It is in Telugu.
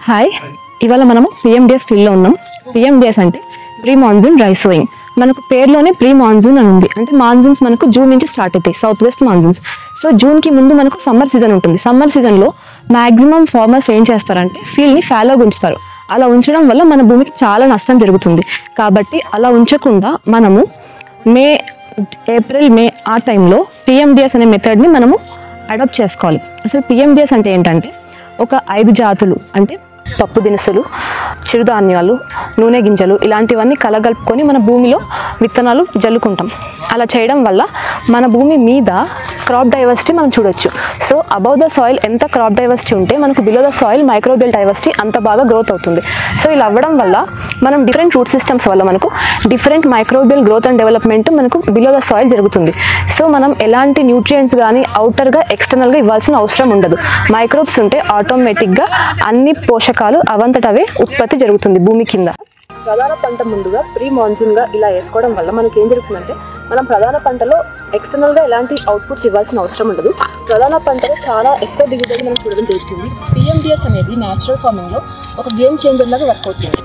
హాయ్, ఇవాళ మనము పిఎండిఎస్ ఫీల్డ్లో ఉన్నాం. పిఎండిఎస్ అంటే ప్రీ మాన్సూన్ డ్రై సోయింగ్. మనకు పేరులోనే ప్రీ మాన్సూన్ అని ఉంది. అంటే మాన్సూన్స్ మనకు జూన్ నుంచి స్టార్ట్ అవుతాయి, సౌత్ వెస్ట్ మాన్సూన్స్. సో జూన్కి ముందు మనకు సమ్మర్ సీజన్ ఉంటుంది. సమ్మర్ సీజన్లో మ్యాక్సిమం ఫార్మర్స్ ఏం చేస్తారంటే ఫీల్డ్ని ఫ్యాలోగా ఉంచుతారు. అలా ఉంచడం వల్ల మన భూమికి చాలా నష్టం జరుగుతుంది. కాబట్టి అలా ఉంచకుండా మనము ఏప్రిల్ మే ఆ టైంలో పిఎండిఎస్ అనే మెథడ్ని మనము అడాప్ట్ చేసుకోవాలి. అసలు పిఎండిఎస్ అంటే ఏంటంటే ఒక 5 జాతులు అంటే పప్పు దినుసులు, చిరుధాన్యాలు, నూనె గింజలు ఇలాంటివన్నీ కలగలుపుకొని మన భూమిలో విత్తనాలు జల్లుకుంటాం. అలా చేయడం వల్ల మన భూమి మీద క్రాప్ డైవర్సిటీ మనం చూడొచ్చు. సో అబౌవ్ ద సాయిల్ ఎంత క్రాప్ డైవర్సిటీ ఉంటే మనకు below the soil microbial diversity అంత బాగా గ్రోత్ అవుతుంది. సో ఇలా అవ్వడం వల్ల మనం డిఫరెంట్ రూట్ సిస్టమ్స్ వల్ల మనకు different microbial growth and development మనకు బిలో ద సాయిల్ జరుగుతుంది. సో మనం ఎలాంటి న్యూట్రియంట్స్ కానీ అవుటర్గా ఎక్స్టర్నల్గా ఇవ్వాల్సిన అవసరం ఉండదు. మైక్రోబ్స్ ఉంటే ఆటోమేటిక్గా అన్ని పోషకాలు అవంతటవే ఉత్పత్తి జరుగుతుంది భూమి కింద. ప్రధాన పంట ముందుగా ప్రీ మాన్సూన్గా ఇలా వేసుకోవడం వల్ల మనకి ఏం జరుగుతుందంటే మనం ప్రధాన పంటలో ఎక్స్టర్నల్గా ఎలాంటి అవుట్పుట్స్ ఇవ్వాల్సిన అవసరం ఉండదు. ప్రధాన పంటలో చాలా ఎక్కువ దిగుబడి మనం చూడడం జరుగుతుంది. పిఎండిఎస్ అనేది న్యాచురల్ ఫార్మింగ్లో ఒక గేమ్ చేంజర్ లాగా వర్క్ అవుతుంది.